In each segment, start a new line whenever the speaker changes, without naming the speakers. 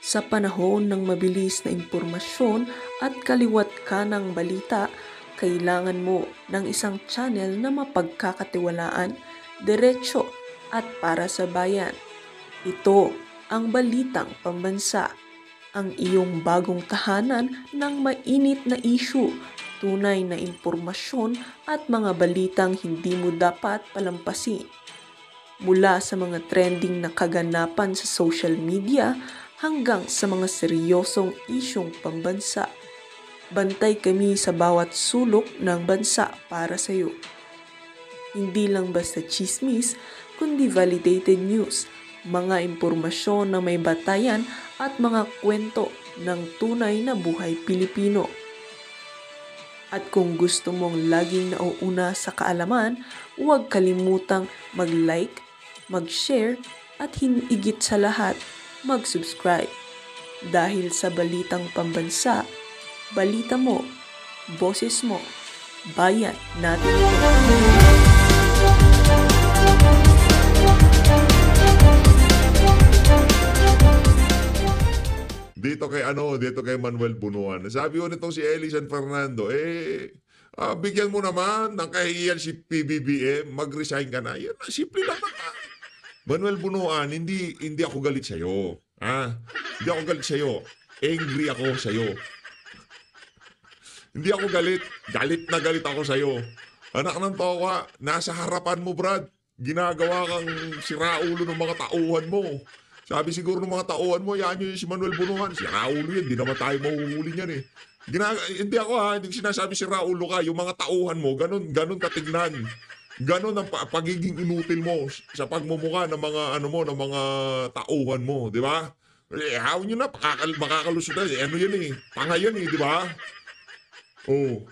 Sa panahon ng mabilis na impormasyon at kaliwat ka ng balita, kailangan mo ng isang channel na mapagkakatiwalaan, diretso at para sa bayan. Ito ang Balitang Pambansa, ang iyong bagong tahanan ng mainit na issue, tunay na impormasyon at mga balitang hindi mo dapat palampasin. Mula sa mga trending na kaganapan sa social media hanggang sa mga seryosong isyong pambansa. Bantay kami sa bawat sulok ng bansa para sa iyo. Hindi lang basta chismis, kundi validated news, mga impormasyon na may batayan at mga kwento ng tunay na buhay Pilipino. At kung gusto mong laging nauuna sa kaalaman, huwag kalimutang mag-like, mag-share at higit sa lahat, mag-subscribe. Dahil sa Balitang Pambansa, balita mo, boses mo, bayan natin ito.
Dito kay Manuel Bunuan. Sabi ko nitong si Eli San Fernando, bigyan mo naman ng kahihiyan si PBBM, mag-resign ka na. Yan, simple lang naman. Manuel Bunuan, hindi ako galit sa'yo. Hindi ako galit sa'yo. Angry ako sa'yo. Hindi ako galit. Galit ako sa'yo. Anak ng toka, nasa harapan mo, Brad. Ginagawa kang siraulo ng mga tauhan mo. Sabi siguro ng mga tauhan mo, yan yung si Manuel Bunuan. Siraulo yan, di naman tayo mahuhuli niyan eh. Hindi ako hindi sinasabi siraulo ka. Yung mga tauhan mo, ganun katignan. Ganon ang pagiging inutil mo sa pagmumukha ng mga ng mga tauhan mo, di ba? Hawin nyo na, makakalusot na. Ano yan eh, tanga yan eh, di ba? Oh.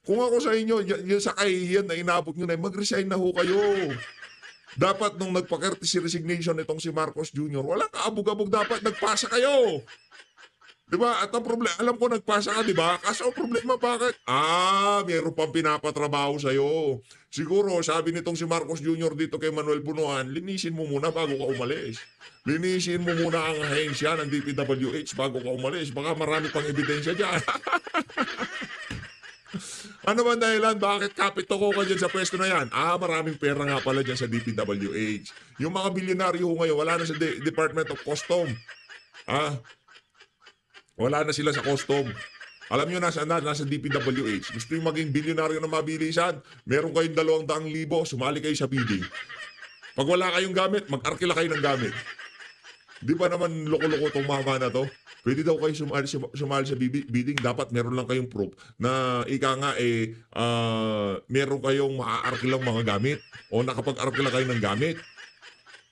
Kung ako sa inyo, yun sa kahihiyan na inabot nyo na, mag-resign na ho kayo. Dapat nung nagpa-courtesy resignation itong si Marcos Jr., wala kaabog-abog, dapat nagpasa kayo. Diba? At ang problema, alam ko nagpasa ka, diba? Kaso ang problema, bakit? Mayroon pang pinapatrabaho sa'yo. Siguro, sabi nitong si Marcos Jr. dito kay Manuel Bunuan, linisin mo muna bago ka umalis. Linisin mo muna ang ahensya ng DPWH bago ka umalis. Baka marami pang ebidensya dyan. Ano ba dahilan? Bakit kapito ko ka dyan sa pwesto na yan? Maraming pera nga pala dyan sa DPWH. Yung mga bilyonaryo ngayon, wala na sa Department of Custom. Wala na sila sa custom. Alam nyo, nasa DPWH. Gusto yung maging bilyonaryo na mabilisan, meron kayong 200,000, sumali kayo sa bidding. Pag wala kayong gamit, mag-arkila kayo ng gamit. Di ba naman loko-loko itong mama na to? Pwede daw kayo sumali sa bidding. Dapat meron lang kayong proof na meron kayong maa-arkilang mga gamit o nakapag-arkila kayo ng gamit.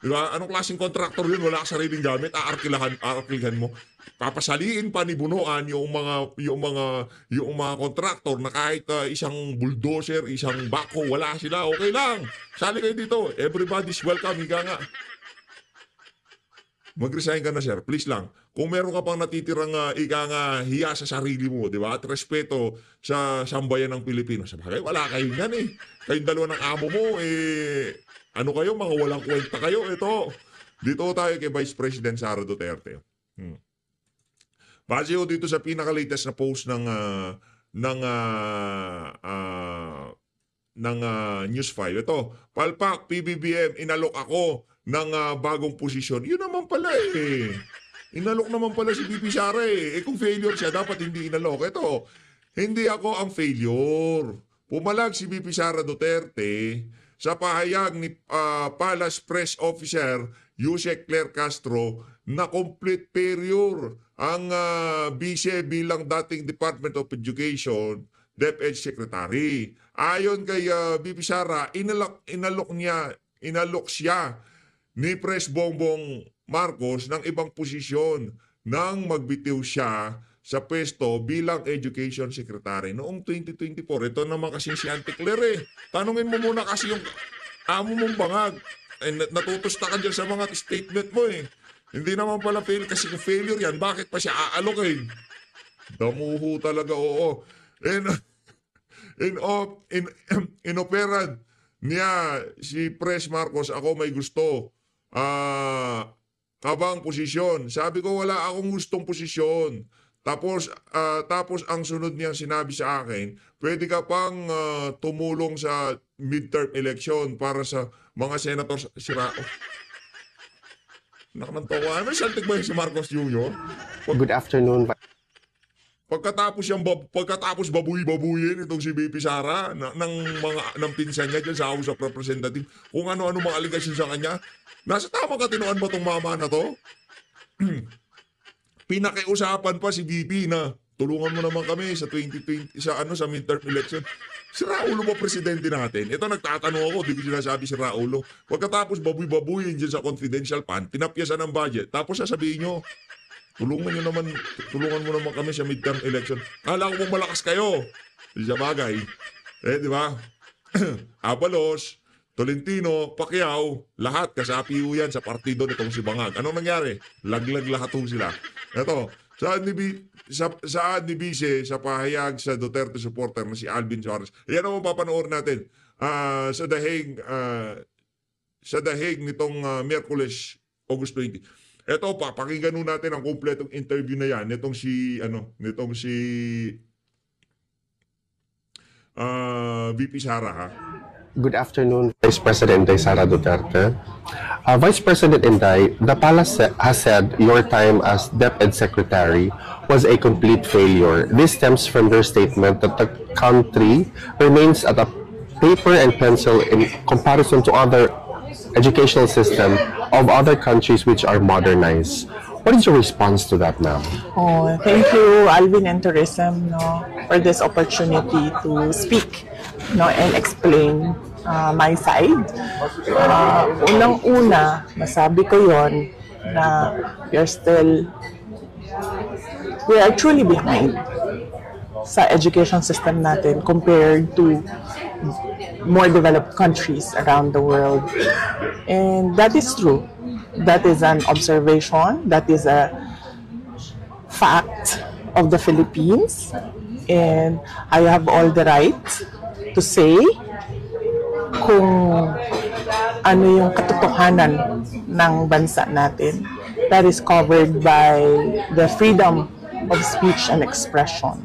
Diba? Anong klaseng contractor yun? Wala ka sariling gamit, aarkilhan mo. Papasaliin pa ni Bunuan yung mga contractor na kahit isang bulldozer, isang bako, wala sila. Okay lang. Sali kayo dito. Everybody's welcome. Higa nga. Mag-resign ka na, sir. Please lang. Kung meron ka pang natitirang hiya sa sarili mo, di ba? At respeto sa sambayan ng Pilipino. Sabagay, wala kayong yan eh. Kayong dalawa ng amo mo, ano kayo, mga walang kwenta kayo. Ito. Dito tayo kay Vice President Sara Duterte. Base ho dito sa pinaka-latest na post ng News 5. Ito, palpak, PBBM, inalok ako ng bagong posisyon. Yun naman pala eh. Inalok naman pala si BP Sara eh. Kung failure siya, dapat hindi inalok. Ito, hindi ako ang failure. Pumalag si BP Sara Duterte sa pahayag ni Palace Press Officer Yusek Claire Castro na complete failure ang vice bilang dating Department of Education DepEd Secretary. Ayon kay BP Sara, inalok siya ni Pres Bongbong Marcos ng ibang posisyon nang magbitiw siya sa pwesto bilang Education Secretary noong 2024. Ito naman kasi si Auntie Claire eh. Tanungin mo muna kasi yung amo mong bangag. Natutusta ka dyan sa mga statement mo eh. Hindi naman pala fail kasi kung failure yan, bakit pa siya aalokin? Damuho talaga, oo. Inoperad niya si Pres Marcos, ako may gusto. abang posisyon. Sabi ko, wala akong gustong posisyon. Tapos ang sunod niyang sinabi sa akin, pwede ka pang tumulong sa midterm election para sa mga senator sira. Nakanantawa. May saltik ba yun si Marcos Jr.?
Good afternoon.
Pagkatapos babuy-babuyin itong si BP Sara ng pinsan niya dyan sa House of Representatives, kung ano-ano mga aligasyon sa kanya, nasa tamang katinoan ba tong mama na to? Pinakiusapan pa si BP na tulungan mo naman kami sa 2020 sa midterm election. Si Raulo ba presidente natin? Ito nagtatanong ako, di ko sinasabi si Raulo. Pagkatapos babuy-babuyin dyan sa confidential fund, pinapyasan ng budget, tapos sasabihin nyo, tulungan mo naman kami sa midterm election. Kala ko mong malakas kayo. Di sa bagay. Di ba? Abalos, Tolentino, Pacquiao, lahat kasapi yan sa partido nitong si Bangag. Anong nangyari? Laglag lahat sila. Ito, saan ni Vice sa pahayag sa Duterte supporter na si Alvin Suarez. Yan ang mapapanood natin sa dahig nitong Miyerkules, August 20. Ito pa, pakinggan natin ang kumpletong interview na yan nitong si VP Sara, ha.
Good afternoon, Vice President Sara Duterte. Vice President Inday, the palace has said your time as DepEd Secretary was a complete failure. This stems from their statement that the country remains at a paper and pencil in comparison to other educational system of other countries which are modernized. What is your response to that, ma'am?
Oh, thank you, Alvin and Tourism, for this opportunity to speak, and explain my side. Unang-una, masabi ko yon na we are truly behind sa education system natin compared to more developed countries around the world. And that is true. That is an observation. That is a fact of the Philippines. And I have all the right to say kung ano yung katotohanan ng bansa natin. That is covered by the freedom of speech and expression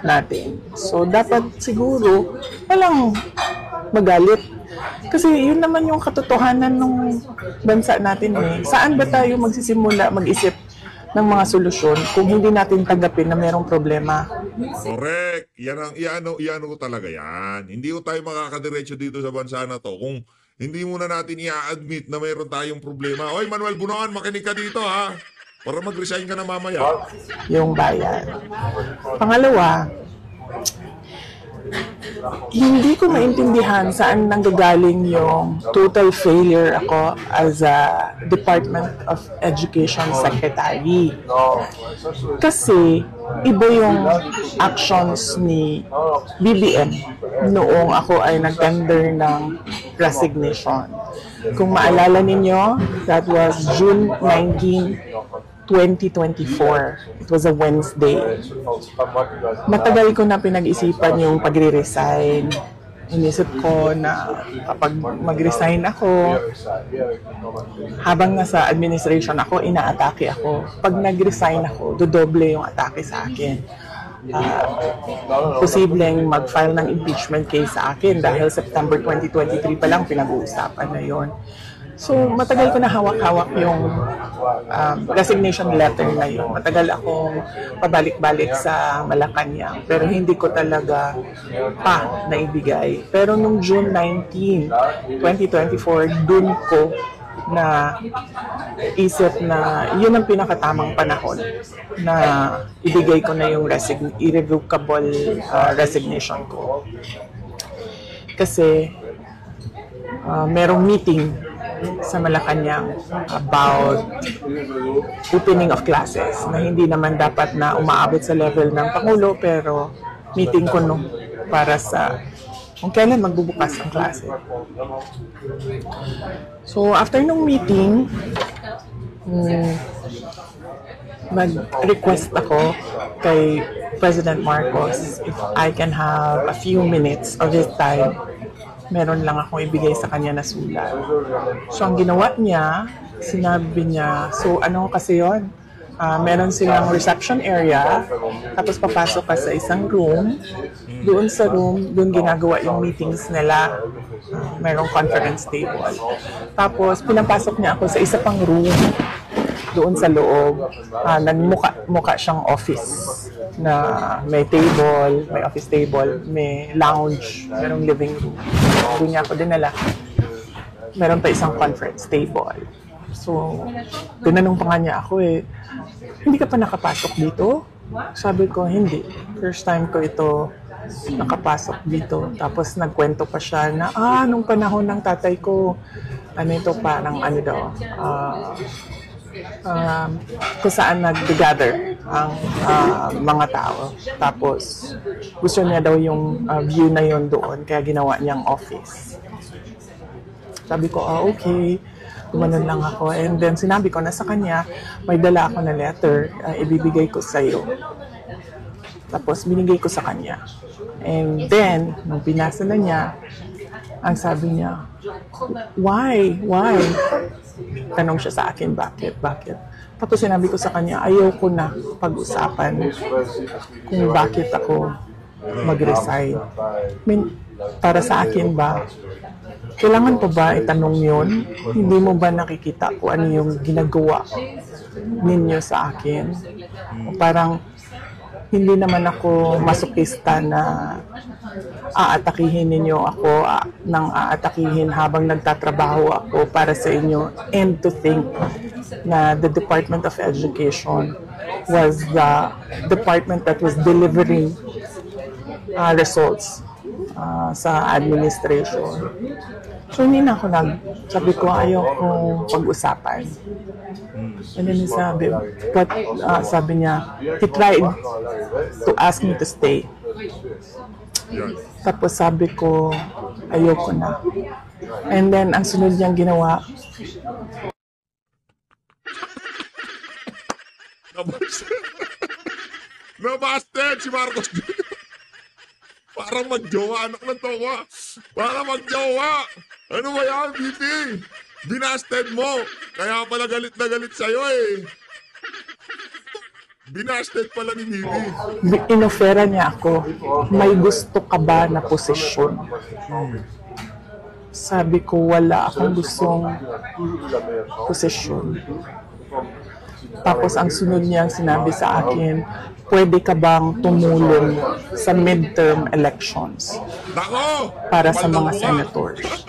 natin. So, dapat siguro walang magalit. Kasi yun naman yung katotohanan ng bansa natin eh. Saan ba tayo magsisimula mag-isip ng mga solusyon kung hindi natin tanggapin na mayroong problema?
Correct. Iano ko talaga yan. Hindi ko tayo makakadiretso dito sa bansa na to kung hindi muna natin i-admit na mayroon tayong problema. Oy, Manuel Bunoan, makinig ka dito, ha? Para mag-resign ka na mamaya.
Yung bayan. Pangalawa, hindi ko maintindihan saan nanggagaling yung total failure ako as a Department of Education Secretary. Kasi iba yung actions ni BBM noong ako ay nag-tender ng resignation. Kung maalala ninyo, that was June 19, 2024. It was a Wednesday. Matagal ko na pinag-isipan yung pagre-resign. Inisip ko na kapag mag-resign ako, habang nasa administration ako, inaatake ako. Pag nag-resign ako, dodoble yung atake sa akin. Posibleng mag-file ng impeachment case sa akin dahil September 2023 pa lang pinag-uusapan na yon. So, matagal ko na hawak-hawak yung resignation letter na yun. Matagal akong pabalik-balik sa Malacanang, pero hindi ko talaga pa naibigay. Pero nung June 19, 2024, dun ko na isip na yun ang pinakatamang panahon na ibigay ko na yung irrevocable resignation ko. Kasi merong meeting sa Malacanang about opening of classes na hindi naman dapat na umaabot sa level ng Pangulo, pero meeting ko no para sa kung kailan magbubukas ang klase. So after nung meeting, mag-request ako kay President Marcos if I can have a few minutes of his time. Meron lang akong ibigay sa kanya na sulat. So, ang ginawa niya, sinabi niya, so ano kasi yon? Meron silang reception area, tapos papasok ka sa isang room. Doon sa room, doon ginagawa yung meetings nila. Merong conference table. Tapos pinapasok niya ako sa isa pang room doon sa loob. Nagmukha siyang office na may table, may office table, may lounge, merong living room. Doon niya ako dinala. Meron pa isang conference table. So, tinanong pa nga niya ako hindi ka pa nakapasok dito? Sabi ko, hindi. First time ko ito nakapasok dito. Tapos nagkwento pa siya na, nung panahon ng tatay ko, ito parang kung saan nag-gather ang mga tao. Tapos, gusto niya daw yung view na yon doon, kaya ginawa niyang office. Sabi ko, okay. Gumanon lang ako. And then, sinabi ko na sa kanya, may dala ako na letter, ibibigay ko sa iyo. Tapos, binigay ko sa kanya. And then, nung pinasa na niya, ang sabi niya, why? Why? Tanong siya sa akin, bakit? Tapos sinabi ko sa kanya, ayoko na pag-usapan kung bakit ako mag-resign. Para sa akin ba, kailangan pa ba itanong yun? Hindi mo ba nakikita kung ano yung ginagawa ninyo sa akin? O parang hindi naman ako masokista na aatakihin ninyo ako nang aatakihin habang nagtatrabaho ako para sa inyo, and to think na the Department of Education was the department that was delivering results sa administration. So, hindi na ako sabi ko, ayaw kong pag-usapan. And then sabi niya, he tried to ask me to stay. Tapos sabi ko, ayoko na. And then, ang sunod niyang ginawa,
Nabasted si Marcos Jr. Parang magjowa, anak ng towa. Parang magjowa. Ano ba yan, BP? Binasted mo. Kaya pala galit na galit sa'yo Binasted pala ni BP.
Inofera niya ako, may gusto ka ba na posisyon? Sabi ko, wala akong gustong posisyon. Tapos ang sunod niyang sinabi sa akin, pwede ka bang tumulong sa midterm elections para sa mga senators?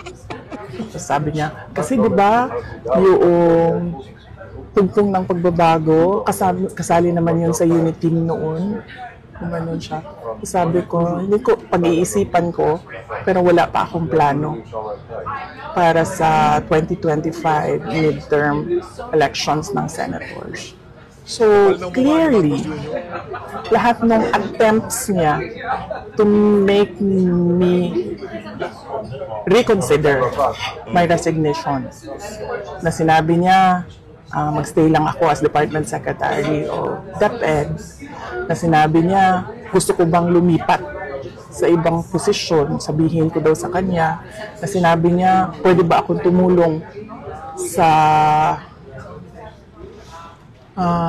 So sabi niya, kasi diba yung tungkong ng pagbabago, kasali naman yun sa unit team noon. Gumanon siya. Sabi ko, hindi ko, pag-iisipan ko, pero wala pa akong plano para sa 2025 midterm elections ng senators. So, clearly, lahat ng attempts niya to make me reconsider my resignation, na sinabi niya, magstay lang ako as Department Secretary o DepEd, na sinabi niya, gusto ko bang lumipat sa ibang posisyon, sabihin ko daw sa kanya, na sinabi niya, pwede ba akong tumulong sa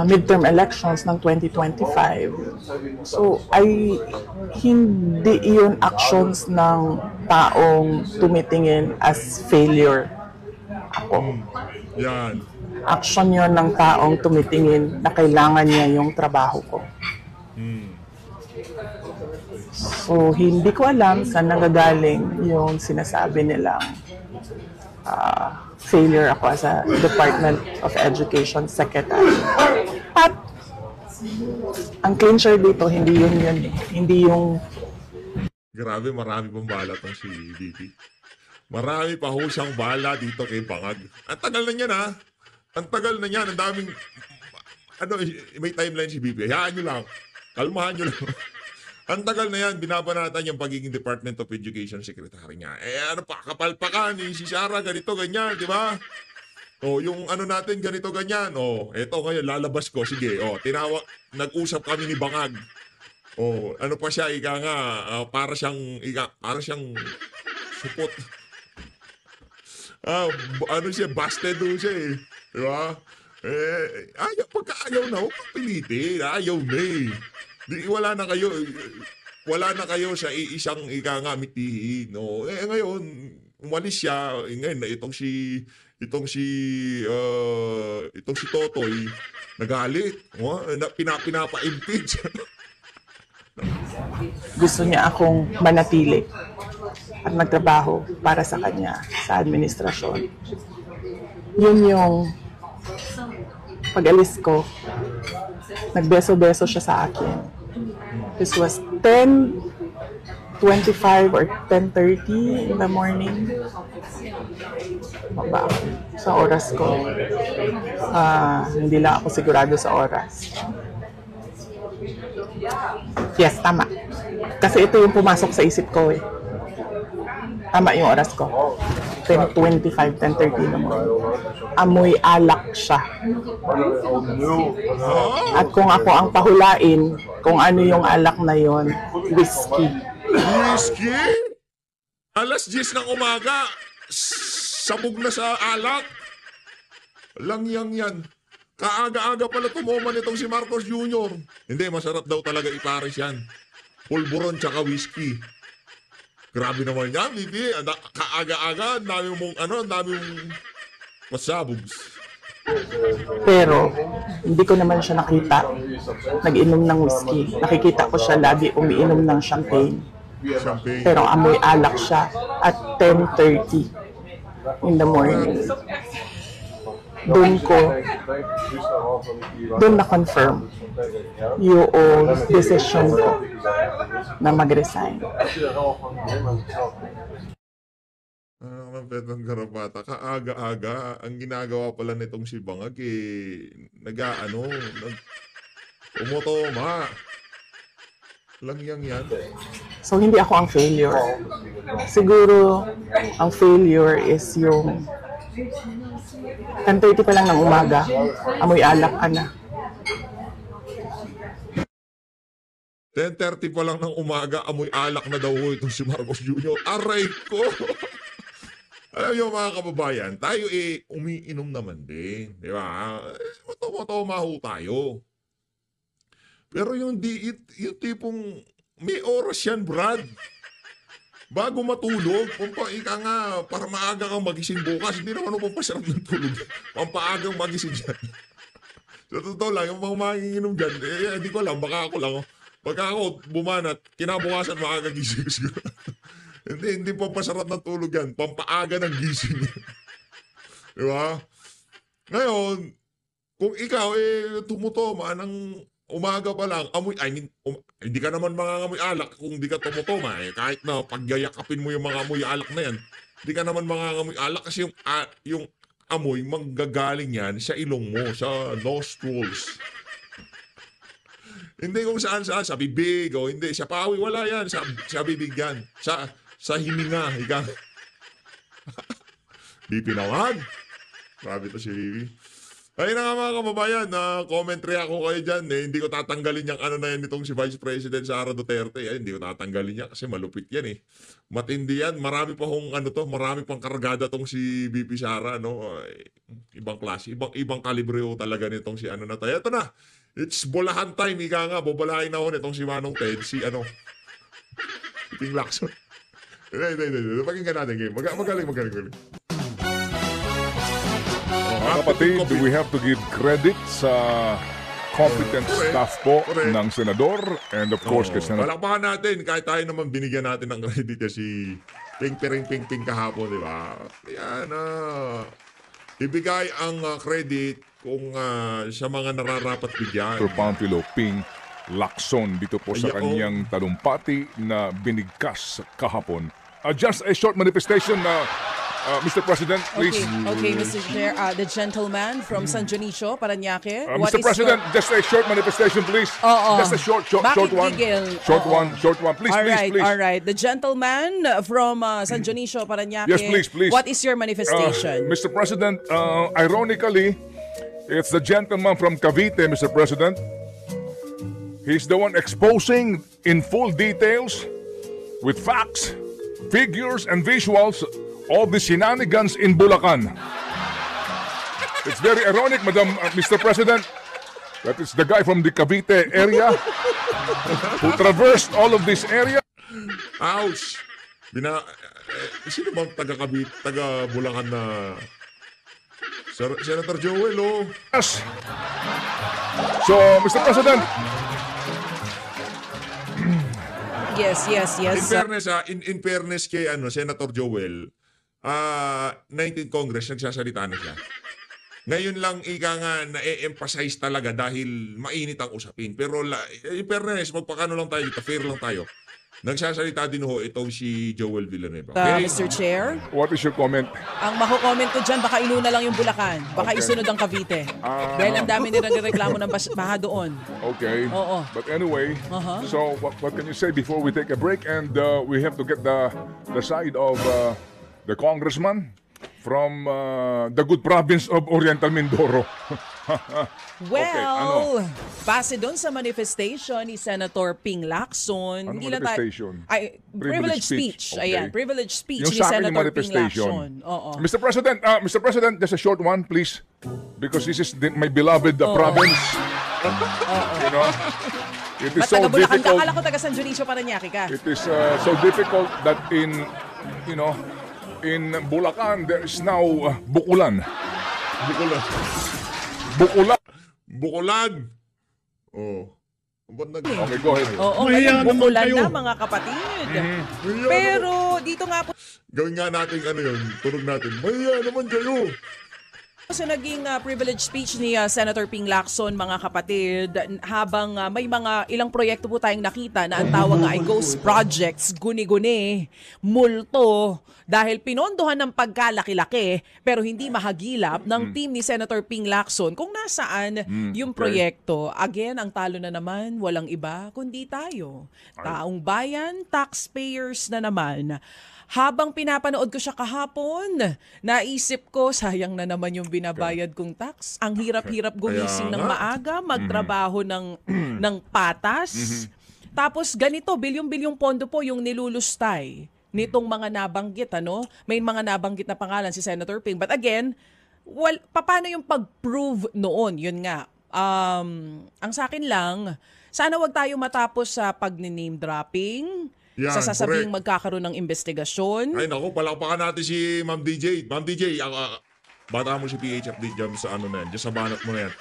midterm elections ng 2025. So, hindi iyon actions ng taong tumitingin as failure ako.
Yan.
Action yon ng taong tumitingin na kailangan niya yung trabaho ko. So, hindi ko alam saan nagagaling yung sinasabi nilang failure ako as a Department of Education Secretary. At ang clincher dito, hindi yun. Hindi yung...
Grabe, marami pang bala tong si Didi. Marami pa ho siyang bala dito kay Bangag. Ang tagal na niyan Ang tagal na niyan. Ang daming... may timeline si BP. Hayaan nyo lang. Kalmahan nyo lang. Ang tagal na yan, binabanatan yung pagiging Department of Education Secretary niya. Kapalpakan, si Sara, ganito, ganyan, di ba? Yung natin, ganito, ganyan. Eto ngayon, lalabas ko, sige. Nag-usap kami ni Bangag. Ano pa siya, para siyang supot. Busted siya Di ba? Pagka ayaw na, huwag kang pilitin. Ayaw na eh. Wala na kayo sa isang ikangamitiin. No? Ngayon, umalis siya. Ngayon, itong si Totoy, nagalit. Pinapa-impeach.
Gusto niya akong manatili at magtrabaho para sa kanya sa administrasyon. Yun yung pag-alis ko, nagbeso-beso siya sa akin. This was 10:25 or 10:30 in the morning. Baba ako sa oras ko. Hindi lang ako sigurado sa oras. Yes, tama. Kasi ito yung pumasok sa isip ko eh. Tama yung oras ko. 10:25, 10:30 naman. Amoy alak siya. At kung ako ang pahulain, kung ano yung alak na yon, whiskey.
Whiskey? Alas 10 ng umaga, sabog na sa alak. Langyang yan. Kaaga-aga pala tumoman itong si Marcos Jr. Hindi, masarap daw talaga ipares yan. Pulburon tsaka whiskey. Grabe naman yan, Bibi. Kaaga-aga, dami mong masabogs.
Pero, hindi ko naman siya nakita nag-inom ng whiskey. Nakikita ko siya lagi umiinom ng champagne. Pero amoy alak siya at 10:30 in the morning. Doon na-confirm yung decision ko na mag-resign.
Ang petang garapata, kaaga-aga, ang ginagawa pala nitong si Bangag umotoma. Langyang yan.
So, hindi ako ang failure. Siguro, ang failure is yung 10:30 pa lang ng umaga, amoy alak ka na.
10:30 pa lang ng umaga, amoy alak na daw itong si Marcos Jr. Aray ko! Alam niyo mga kababayan, tayo umiinom naman din. Di ba? Toma ho tayo. Pero yung tipong may oras yan, Brad. Bago matulog, para maaga kang magising bukas, hindi naman ako pampasarap ng tulog. Pampaagang magising dyan. Sa totoo lang, yung mga manginginom dyan, hindi ko alam, baka ako lang. Pagka ako bumanat, kinabukasan maaga gising siguro. Hindi pampasarap ng tulog yan. Pampaaga ng gising. Di ba? Ngayon, kung ikaw tumutoma ng umaga pa lang, hindi ka naman mangangamoy alak kung hindi ka tumutoma. Kahit na pagyayakapin mo yung mga amoy alak na yan, hindi ka naman mangangamoy alak kasi yung amoy manggagaling yan sa ilong mo, sa nostrils. Hindi kung saan, sa bibig, o hindi, sa pawi, wala yan, sa bibig yan, sa hininga, ika. Bibi naman. Grabe to si Bibi. Ayun na nga mga kababayan, commentary ako kayo dyan. Hindi ko tatanggalin yung na yan itong si Vice President Sara Duterte. Hindi ko tatanggalin yan kasi malupit yan eh. Matindi yan. Marami pang kargada tong si BP Sara. No? Ibang klase, ibang kalibre talaga nitong si na tayo. Ito na, it's bolahan time. Ika nga, bobolahin na ako nitong si Manong Ted. Iting Lacson. Hindi. Pakinggan natin game. Magaling.
Mga kapatid, we have to give credit sa competent staff po ng senador and of course kay Senator.
Palakpakan natin kahit tayo naman binigyan natin ng credit si Ping kahapon, di ba? Yan ibigay ang credit kung sa mga nararapat bigyan.
Sir Pamphilo Ping Lacson dito po sa kanyang talumpati na binigkas kahapon. Just a short manifestation Mr. President, please.
Okay, Mr. Chair, the gentleman from San Dionisio, Parañaque.
Mr. President, just a short manifestation, please. Just a short one. Short one. Please, please.
All right. The gentleman from San Dionisio, Parañaque.
Yes, please.
What is your manifestation?
Mr. President, ironically, it's the gentleman from Cavite, Mr. President. He's the one exposing in full details, with facts, figures, and visuals, all the shenanigans in Bulacan. It's very ironic, Mr. President. That is the guy from the Cavite area who traversed all of this area.
Ouch! Sino bang taga-Cavite, taga-Bulacan na Senator Joel, oh?
Yes. So, Mr. President,
Yes.
In fairness, in fairness kay Senator Joel, 19th Congress, nagsasalita na siya. Ngayon lang ika nga na-emphasize talaga dahil mainit ang usapin. Pero in fairness, magpakano lang tayo dito, fair lang tayo. Nagsasalita din ho itong si Joel Villanueva. Okay?
Mr. Chair,
what is your comment?
ang mako-comment ko dyan, baka inuna lang yung Bulacan. Baka isunod ang Cavite. Dahil ang dami nilang reklamo ng baha doon.
Okay.
Oo.
But anyway, so what can you say before we take a break and we have to get the side of the congressman from the good province of Oriental Mindoro.
Well, base doon sa manifestation ni Senator Ping Lacson,
Ano
hindi lang
manifestation?
Privilege speech.
Okay.
Ayan, privilege speech
Yung
ni
sa akin yung
Senator Ping
manifestation.
Lacson. Oo.
Mr. President, just a short one, please, because this is my beloved province. You know, it is
Ba't
so
taga Bulacan ka?
difficult.
Akala ko taga San Dionisio, Parañaque ka.
It is so difficult that in Bulacan there is now Bukulan.
Bukulan! Oh.
Okay, go ahead.
Oo, ngayon bumulan na mga kapatid. Pero dito nga po
Gawin nga natin yun, tunog natin. Maya naman kayo!
sa naging privilege speech ni Senator Ping Lacson, mga kapatid, habang may mga ilang proyekto po tayong nakita na ang tawag nga ay ghost projects, guni-guni, multo, dahil pinondohan ng pagkalaki-laki pero hindi mahagilap ng team ni Senator Ping Lacson kung nasaan yung proyekto. Again, ang talo na naman, walang iba kundi tayo. Taong bayan, taxpayers na naman. Habang pinapanood ko siya kahapon, naisip ko, sayang na naman yung binabayad kong tax. Ang hirap-hirap gumising ng maaga, magtrabaho ng patas. Tapos ganito, bilyong-bilyong pondo po yung nilulustay nitong mga nabanggit. May mga nabanggit na pangalan si Senator Ping. But again, paano yung pag-prove noon? Yun nga. Ang sa akin lang, sana wag tayo matapos sa pag-name dropping,
Yan,
sa sasabing
correct.
magkakaroon ng investigasyon.
Ay naku, palakpakan natin si Ma'am DJ. Ma'am DJ, bata mo si PH update dyan sa na yan, dyan sa banat mo na yan.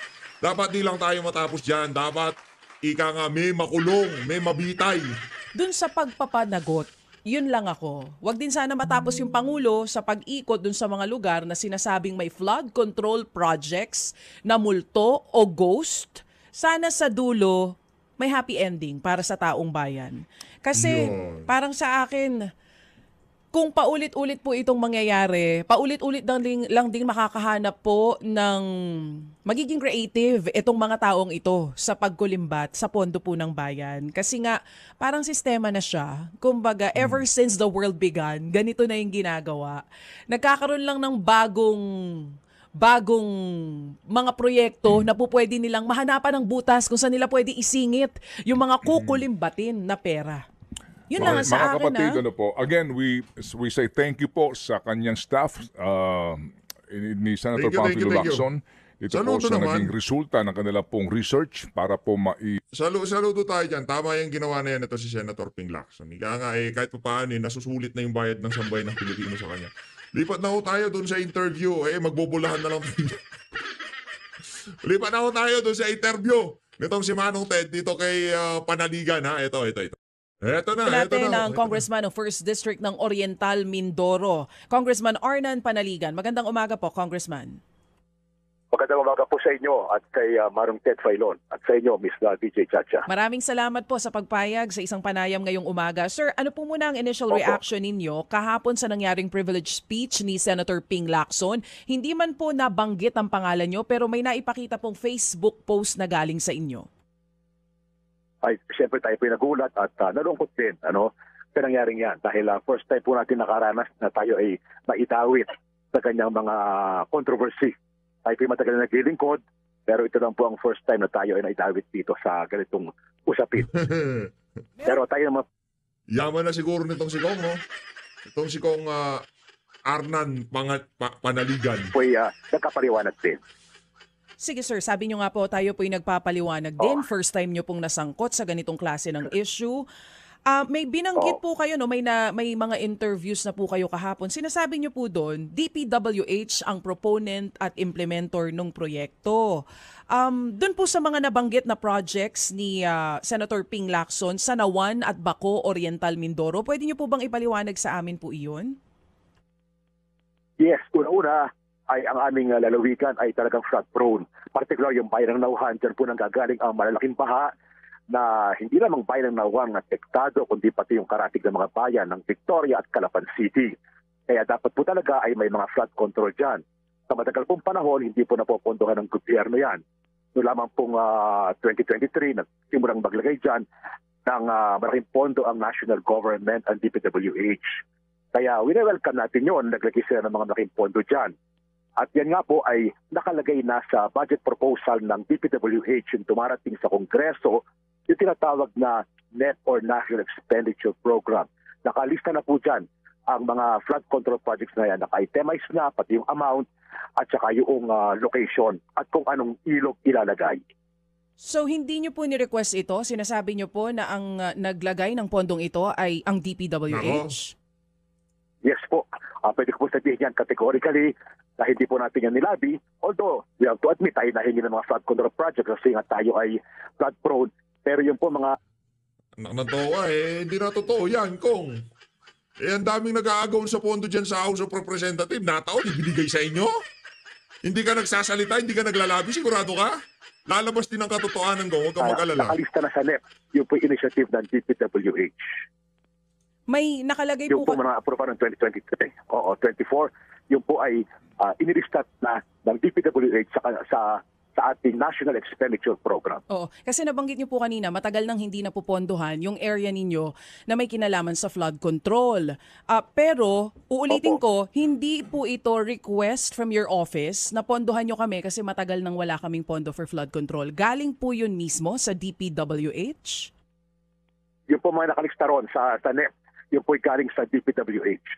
Dapat di lang tayo matapos dyan. Dapat, ika nga, may makulong, may mabitay.
Dun sa pagpapanagot, yun lang ako. Wag din sana matapos yung Pangulo sa pag-ikot dun sa mga lugar na sinasabing may flood control projects na multo o ghost. Sana sa dulo, may happy ending para sa taong bayan. Kasi parang sa akin, kung paulit-ulit po itong mangyayari, paulit-ulit lang ding makakahanap po ng magiging creative itong mga taong ito sa pagkulimbat sa pondo po ng bayan. Kasi nga, parang sistema na siya. Kumbaga, ever since the world began, ganito na yung ginagawa. Nagkakaroon lang ng bagong mga proyekto na po pwede nilang mahanapan ng butas kung saan nila pwede isingit yung mga kukulimbatin na pera. Yun lang sa
Mga
akin,
kapatid, again, we say thank you po sa kanyang staff ni Senator
Thank you.
Pangilo Lacson. Ito po
Saludo
sa
naman.
naging resulta ng kanila pong research para po
Saludo tayo dyan. Tama yung ginawa na yan ito si Senator Ping Lacson. Ika nga kahit pa paano nasusulit na yung bayad ng sambay ng Pilipino sa kanya. Lipat na ho tayo dun sa interview. Magbubulahan na lang tayo. Lipat na ho tayo dun sa interview. Nitong si Manong Ted dito kay Panaligan ha. Ito. Eto na.
Ng Congressman ng 1st District ng Oriental Mindoro, Congressman Arnan Panaligan. Magandang umaga po, Congressman.
Magandang umaga po sa inyo at kay Manong Ted Filon at sa inyo, Ms. DJ Chacha.
Maraming salamat po sa pagpayag sa isang panayam ngayong umaga. Sir, ano po muna ang initial reaction ninyo kahapon sa nangyaring privilege speech ni Senator Ping Lacson? Hindi man po nabanggit ang pangalan nyo pero may naipakita pong Facebook post na galing sa inyo.
Ay, siyempre tayo pinagulat at nalungkot din sa nangyaring yan dahil first time po natin nakaranas na tayo ay maitawit sa kanyang mga controversy. Tayo po matagal na naglilingkod pero ito lang po ang first time na tayo ay naitawit dito sa ganitong usapin. Pero tayo naman...
Yaman na siguro nitong si Kong, no? Itong si Kong Arnan Panaligan.
po'y nagkapaliwanag din.
Sige sir, sabi nyo nga po tayo po'y nagpapaliwanag din. First time nyo pong nasangkot sa ganitong klase ng issue. May binanggit po kayo, no? May mga interviews na po kayo kahapon. Sinasabi nyo po doon, DPWH ang proponent at implementor ng proyekto. Doon po sa mga nabanggit na projects ni Senator Ping Lacson sa Nawan at Baco, Oriental Mindoro, pwede nyo po bang ipaliwanag sa amin po iyon?
Yes, una-una ay ang aming lalawigan ay talagang flood prone. Particular yung bayan ng Nauhan, dyan po nang gagaling ang malalaking baha na hindi lamang bayan ng Nauhan na apektado, kundi pati yung karatig ng mga bayan ng Victoria at Calapan City. Kaya dapat po talaga ay may mga flood control dyan. Sa matagal pong panahon, hindi po napopondohan ng gobyerno yan. No lamang pong 2023, nagsimulang maglagay dyan ng malaking pondo ang national government and DPWH. Kaya wini-welcome natin yun, naglagay sila ng mga malaking pondo dyan. At yan nga po ay nakalagay na sa budget proposal ng DPWH yung tumarating sa Kongreso, yung tinatawag na NEP or National Expenditure Program. Nakalista na po dyan ang mga flood control projects na yan. Naka-itemize na pati yung amount at saka yung location at kung anong ilog ilalagay.
So hindi nyo po ni-request ito? Sinasabi nyo po na ang naglagay ng pondong ito ay ang DPWH?
Yes po. Pwede ko po sabihin yan categorically na hindi po natin yan nilabi. Although, we have to admit, tayo nahingi ng mga flood control projects kasi nga tayo ay flood prone. Pero yung po mga...
Natawa hindi na totoo yan, Kong. Ang daming nag-aagawan sa pondo dyan sa House of Representatives. Nataon, ibinigay sa inyo? Hindi ka nagsasalita, hindi ka naglalabi, sigurado ka? Lalabas din ang katotohanan ko, huwag kang mag-alala.
Nakalista na sa NEP, yung po initiative ng DPWH.
May nakalagay
yung
po...
Yung po mga aproba ng 2023, 24, yung po ay inilistat na ng DPWH sa ating National Expenditure Program.
Oo, kasi nabanggit niyo po kanina, matagal nang hindi napupondohan yung area ninyo na may kinalaman sa flood control. Pero, uulitin ko, hindi po ito request from your office na pondohan nyo kami kasi matagal nang wala kaming pondo for flood control. Galing po yun mismo sa DPWH?
Yung po mga nakalista ron sa NEP, yung po galing sa DPWH.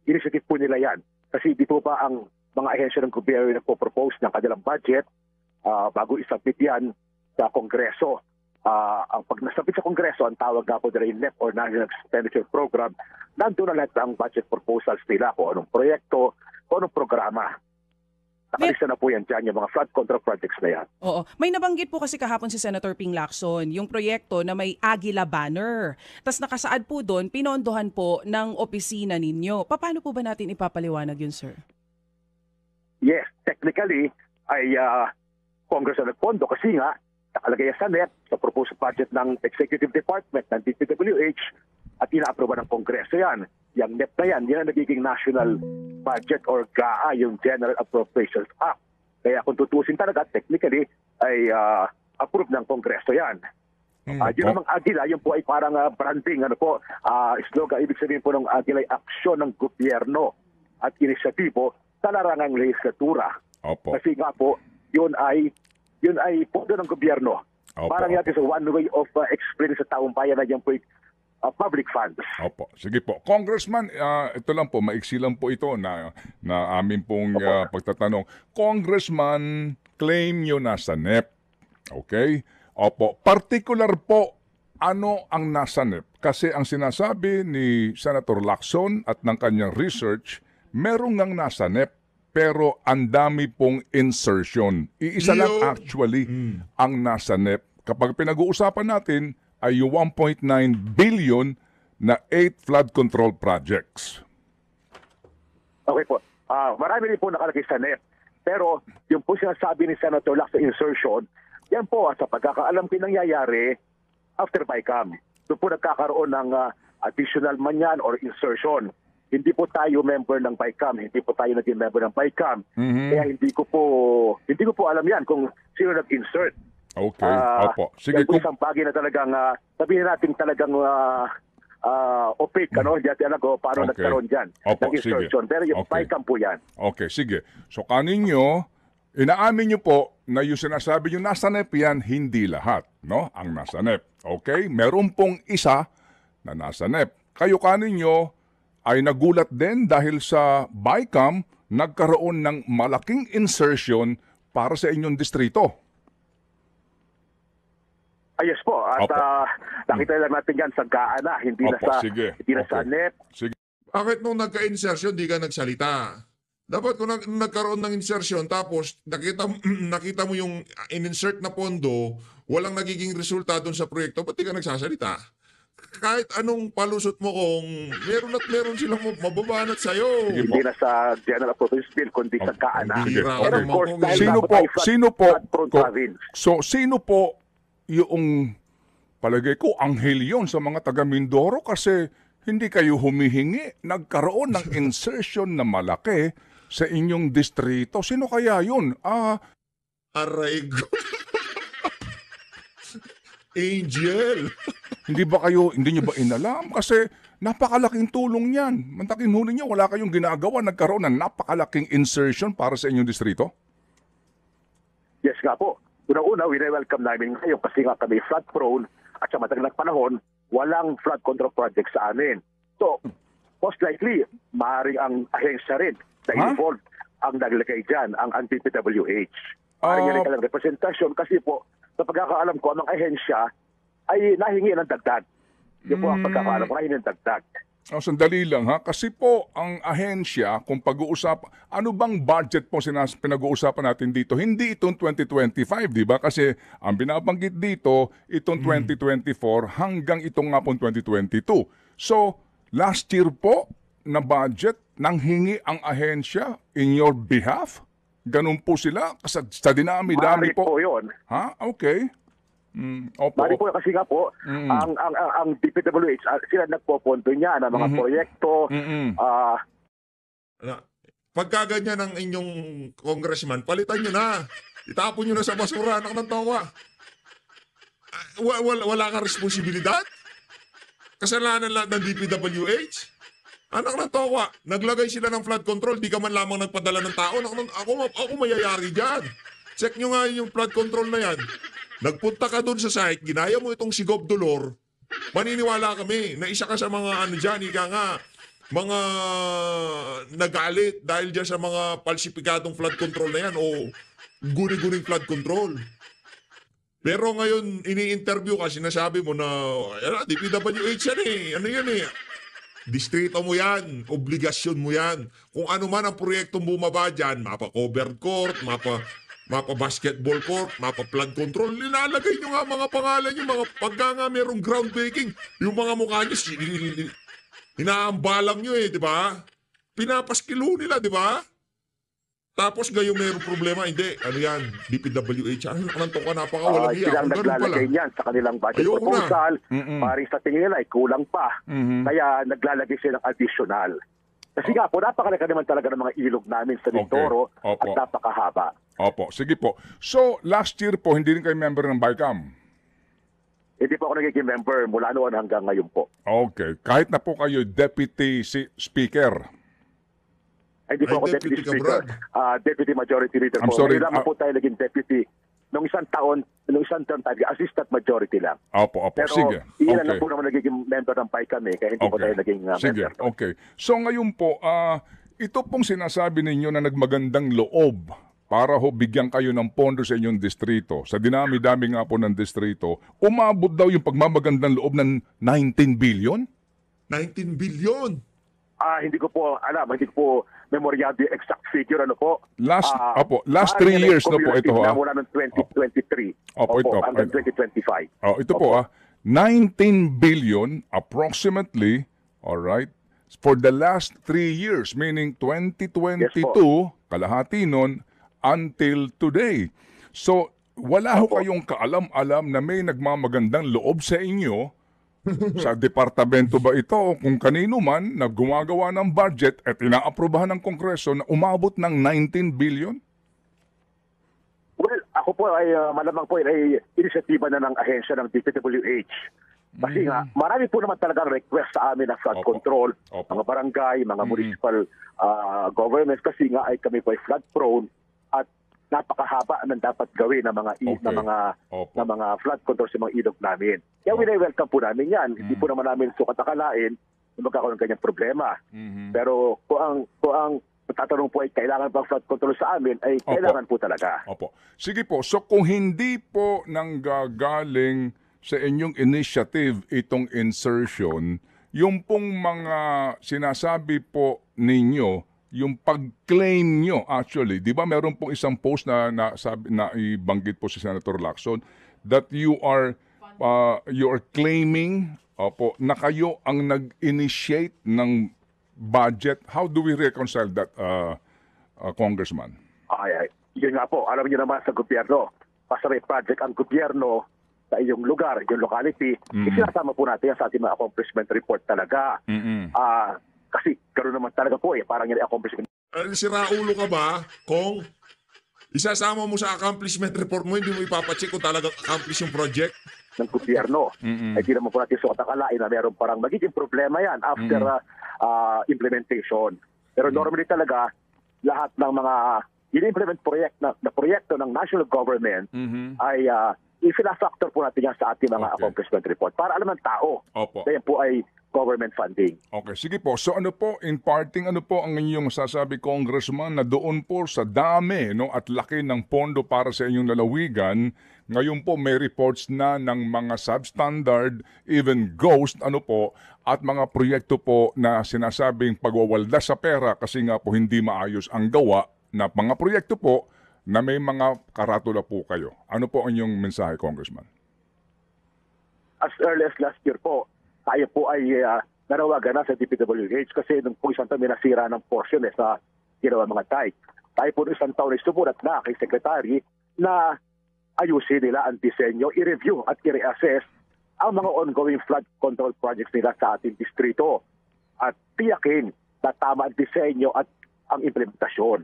Initiative po nila yan. Kasi dito pa ang mga ahensya ng gobyerno na po-propose ng kanilang budget bago isubmit yan sa Kongreso. Ang pag nasubmit sa Kongreso, ang tawag nga po nila yung NEP or National Expenditure Program, nandun na lahat ang budget proposals nila kung anong proyekto, kung anong programa. Nakalista na po yan dyan, yung mga flood control projects na yan.
Oo. May nabanggit po kasi kahapon si Senator Ping Lacson, yung proyekto na may Agila banner. Tapos nakasaad po doon, pinondohan po ng opisina ninyo. Paano po ba natin ipapaliwanag yun, sir?
Yes, technically, ay Congress na nagpondo kasi nga nakalagay sa NEP sa proposed budget ng Executive Department ng DPWH at inaaproba ng Kongreso yan. Yung NEP na yan ang nagiging national budget or GAA, yung General Appropriations Act. Kaya kung tutusin talaga, technically, ay approved ng Kongreso yan. Yun namang Agila, yun po ay parang branding, slogan, ibig sabihin po ng Agila ay aksyon ng gobyerno at inisyatibo sa larangang legislatura.
Opo.
Kasi nga po, yun ay pondo ng gobyerno.
Opo,
parang yan is one way of explaining sa taong bayan na yan po public funds.
Opo, sige po. Congressman, ito lang po, maiksi lang po ito na amin pong pagtatanong. Congressman, claim nyo nasa NEP. Okay? Opo, particular po, ano ang nasa NEP? Kasi ang sinasabi ni Senator Lacson at ng kanyang research, merong ngang nasa NEP, pero ang dami pong insertion. Iisa lang actually ang nasa NEP. Kapag pinag-uusapan natin, ay yung 1.9 billion na 8 flood control projects.
Okay po. Marami rin po nakalagay sa NEP. Pero yung po sinasabi ni Senator Lacson insertion, yan po sa pagkakaalam pinangyayari after BICAM. Doon po nagkakaroon ng additional man yan or insertion. Hindi po tayo member ng BICAM, hindi po tayo naging member ng BICAM. Kaya hindi ko po alam yan kung sino nag-insert.
Okay, opo. Sige,
yan po isang bagay na talagang, sabihin natin talagang opaque, hindi natin alam kung paano nagkaroon dyan.
Opo,
nag-insertion.
sige.
Pero yung BICAM po yan.
Okay, sige. So kaninyo, inaamin nyo po na yung sinasabi nyo nasa NEP yan, hindi lahat, no? Ang nasa NEP. Okay? Meron pong isa na nasa NEP. Kayo kaninyo, ay nagulat din dahil sa BICAM nagkaroon ng malaking insertion para sa inyong distrito.
Yes po. At
Opo.
nakita lang natin yan sa GAANA, hindi na
Opo,
sa
sige.
hindi na sa
Okay.
NEP.
Sige.
Bakit nung nagka-insertion, di ka nagsalita? Dapat kung nagkaroon ng insertion, tapos nakita mo yung in-insert na pondo, walang nagiging resulta doon sa proyekto, ba't di ka nagsasalita? Kahit anong palusot mo kung meron at meron silang mababanat sa'yo.
Sige.
Hindi na sa General Appropriations Bill, kundi sa GAANA.
Sige.
Bihira
Okay.
ka
And of
naman
course,
kung
dahil
Sino
dapat
po?
ay flood-
Sino po?
flood-prone province.
So, sino po yung palagay ko anghel yon sa mga taga Mindoro kasi hindi kayo humihingi, nagkaroon ng insertion na malaki sa inyong distrito. Sino kaya yun?
Aray ko. Angel.
Hindi nyo ba inalam? Kasi napakalaking tulong yan. Mantakin ho ninyo, wala kayong ginagawa, nagkaroon ng napakalaking insertion para sa inyong distrito?
Yes nga po. Una-una, wini-welcome namin ngayon kasi nga kami flood-prone at sa matagal na panahon, walang flood control project sa amin. So, most likely, maaaring ang ahensya rin na involved ang naglagay dyan, ang DPWH. Maaaring yan ang representasyon kasi po, sa pagkakaalam ko, ang ahensya ay nahingi ng dagdag. Yun po ang pagkakaalam ko, nahingi ng dagdag.
Sandali lang ha. Kasi po, ang ahensya, kung ano bang budget po pinag-uusapan natin dito? Hindi itong 2025, di ba? Kasi ang binabanggit dito, itong 2024 hanggang itong nga pong 2022. So, last year po, na budget, nang hingi ang ahensya in your behalf? Ganun po sila? Sa dinami-dami
Maaari po yun.
Ha? Okay. Opo.
Mali po kasi nga po, ang DPWH, sila nagpoponto niya ng mga proyekto.
Pagka ganyan ang inyong congressman, palitan nyo na. Itapon nyo na sa basura, anak ng tawa. Wala kang responsibilidad? Kasalanan lahat ng DPWH? Anak ng tawa, naglagay sila ng flood control, di ka man lamang nagpadala ng tao. Ako mayayari dyan. Check nyo nga yung flood control na yan. Nagpunta ka doon sa site, ginaya mo itong si Gov. Dolor, maniniwala kami na isa ka sa mga dyan, ika nga, mga nagalit dahil dyan sa mga palsipikadong flood control na yan o guni-guning flood control. Pero ngayon, ini-interview ka, sinasabi mo na, DPWH yan eh, ano yan eh. Distrito mo yan, obligasyon mo yan. Kung ano man ang proyektong bumaba dyan, mapa-covered court, mapa-basketball court, mapa-flood control, nilalagay nyo nga mga pangalan nyo, mga pagka nga merong groundbreaking, yung mga mukha nyo, inaambalang nyo eh, di ba? Pinapaskilo nila, di ba? Tapos ngayon merong problema, hindi, ano yan, DPWH, ano nanto ka, napakawalang iya.
Silang naglalagay niyan sa kanilang budget
Ayoko
proposal, paring sa tingin nila ay kulang pa. Kaya naglalagay silang additional. Kasi nga po, napakalaki naman talaga ng mga ilog namin sa Mindoro
Okay. Opo.
at napakahaba.
Opo, sige po. So, last year po, hindi rin kayo member ng BICAM?
Hindi po ako nagiging member mula noon hanggang ngayon po.
Okay. Kahit na po kayo deputy speaker.
Hindi po
Ay,
ako
deputy
deputy
ka,
speaker.
Brad.
Deputy majority leader
I'm
po.
sorry,
Ngayon lamang po tayo naging deputy. Nung isang term tayo, assistant majority lang.
Opo,
Pero
sige.
ilan lang
Okay.
po naman nagiging member ng PAICAM kaya hindi po tayo naging
Sige,
member.
okay. So ngayon po, ito pong sinasabi ninyo na nagmagandang loob para ho bigyan kayo ng pondo sa inyong distrito. Sa dinami-dami nga po ng distrito, umabot daw yung pagmamagandang loob ng 19 billion?
19 billion.
Hindi ko po alam, hindi ko po memoryado yung exact figure
Last 3
parang
years na po ito
na
ha.
mula ng 2023
Ito.
hanggang 2025.
Ito po 19 billion approximately, all right, for the last 3 years, meaning 2022, kalahati nun, until today. So, wala ho kayong kaalam-alam na may nagmamagandang loob sa inyo sa departamento ba ito o kung kanino man na gumagawa ng budget at inaaprubahan ng Kongreso na umabot ng 19 billion?
Well, ako po ay malamang po ay inisyatiba na ng ahensya ng DPWH. Kasi nga, marami po naman talagang request sa amin ng flood control, mga barangay, mga municipal governments kasi nga ay kami po ay flood prone at napakahaba ng dapat gawin ng mga flood control sa mga ilog namin. Kaya welcome po namin yan. Hindi po naman namin sukat akalain na magkakaroon ng kanyang problema.
Mhm.
Pero kung ang tatanong po ay kailangan bang flood control sa amin, ay
Opo.
kailangan po talaga.
Opo. Sige po, so kung hindi po nanggagaling sa inyong initiative itong insertion, yung pong mga sinasabi po ninyo, yung pag-claim nyo actually, di ba meron pong isang post na ibanggit po si Senator Lacson that you are claiming na kayo ang nag-initiate ng budget. How do we reconcile that, Congressman?
Yun nga po, alam niyo naman sa gobyerno, basta may project ang gobyerno sa iyong lugar, yung locality, isinasama po natin yan sa ating mga accomplishment report talaga. Kasi ganoon naman talaga po parang yung accomplishment.
Siraulo ka ba kung isasama mo sa accomplishment report mo, hindi mo ipapacheck kung talagang accomplish yung project?
Ng gobyerno. Ay di naman po natin suot akalain na meron parang magiging problema yan after implementation. Pero normally talaga, lahat ng mga in-implement proyekto ng national government ay i-factor po natin yan sa ating mga accomplishment report para alam ng tao na yan po ay government funding.
Okay, sige po. So ano po, in parting, ano po ang inyong masasabi, Congressman, na doon po sa dami at laki ng pondo para sa inyong lalawigan, ngayon po may reports na ng mga substandard, even ghost, at mga proyekto po na sinasabing pagwawalda sa pera kasi nga po hindi maayos ang gawa na mga proyekto po na may mga karatula po kayo. Ano po ang inyong mensahe, Congressman?
As early as last year po, tayo po ay nanawagan na sa DPWH kasi nung po isang taon may nasira ng portion sa ginawa mga dike. Tayo po nung isang taon ay sumulat na kay Secretary na ayusin nila ang disenyo, i-review at i-reassess ang mga ongoing flood control projects nila sa ating distrito at tiyakin na tama ang disenyo at ang implementasyon.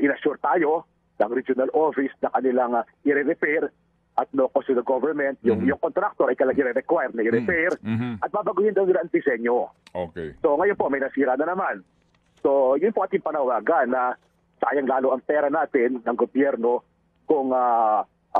Inassure tayo ng regional office na kanilang i-repair at no cost to the government, yung contractor ay kailangan i-require na i-repair at babaguhin daw nila ang disenyo.
Okay.
So ngayon po may nasira na naman. So yun po ating panawagan na sayang lalo ang pera natin ng gobyerno kung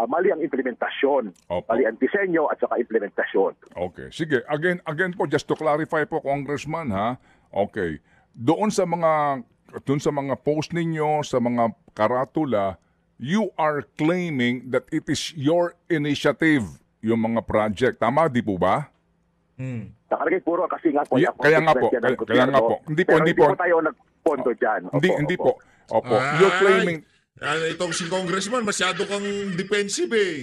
mali ang implementasyon, mali ang disenyo at saka implementasyon.
Okay. Sige, again po, just to clarify po, Congressman, ha? Okay. Doon sa mga post ninyo, sa mga karatula, you are claiming that it is your initiative, yung mga project. Tama, di po ba?
Nakalagay puro kasi nga po.
Kaya nga po. Hindi po
tayo nagpondo dyan.
Hindi po. Opo. You're claiming...
Itong si Congressman, masyado kang defensive eh.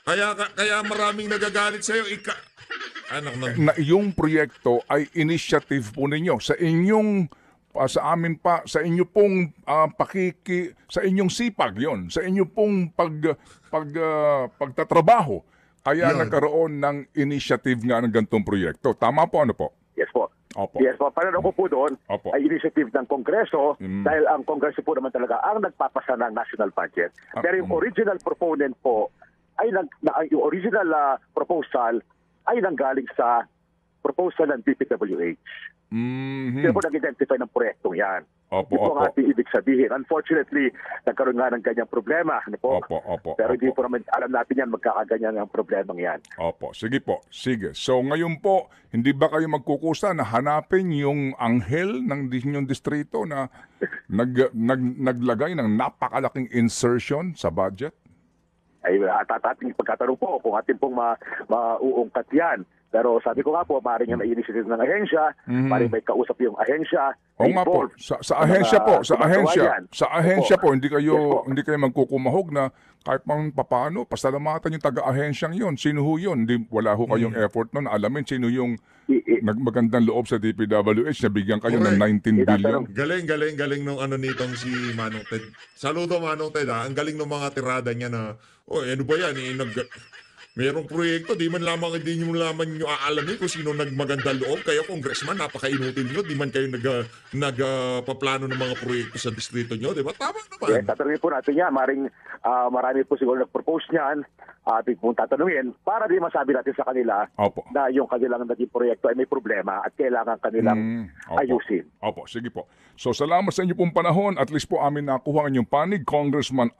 Kaya maraming nagagalit sa'yo.
Yung proyekto ay initiative po ninyo. Sa inyong... sa amin pa, sa inyo pong sa inyong sipag yon, sa inyo pong pagtatrabaho, kaya nagkaroon ng initiative nga ng ganitong proyekto. Tama po, ano po?
Yes po.
Opo.
Yes po. Pananaw ko po doon ay initiative ng Kongreso dahil ang Kongreso po naman talaga ang nagpapasa ng national budget. Pero yung original proponent po ay yung original proposal ay nanggaling sa proposal ng DPWH. Sila po nag-identify ng proyektong yan. Ito ang ating ibig sabihin. Unfortunately, nagkaroon nga ng ganyang problema. Pero hindi po naman alam natin yan, magkakaganyan ang problemang yan.
Opo, sige po. Sige. So ngayon po, hindi ba kayo magkukusa na hanapin yung anghel ng inyong distrito na naglagay ng napakalaking insertion sa budget?
Ay, ating pagkatanong po kung ating pong mauungkat yan. Pero sabi ko nga po, maaaring yung initiative ng ahensya, maaaring may kausap yung ahensya.
Oo nga po, sa ahensya po, hindi kayo magkukumahog na kahit pang papaano, pasalamatan yung taga-ahensyang yun. Sino ho yun? Wala ho kayong effort nun. Alamin sino yung magandang loob sa DPWH na bigyan kayo ng 19 billion.
Galing nung nitong si Manong Ted. Saludo Manong Ted ha. Ang galing ng mga tirada niya na, ano ba yan? Mayroong proyekto, di man lamang nyo aalamin kung sino nagmaganda loob. Kayo, congressman, napaka-inutil nyo. Di man kayo nagpaplano ng mga proyekto sa distrito nyo. Di ba? Tama naman.
Yes, tatanungin po natin yan. Marami po siguro nag-propose niyan. Ating po tatanungin para di masabi natin sa kanila na yung kanilang naging proyekto ay may problema at kailangan kanilang ayusin.
Opo, sige po. So salamat sa inyo pong panahon. At least po amin nakuha ang inyong panig, Congressman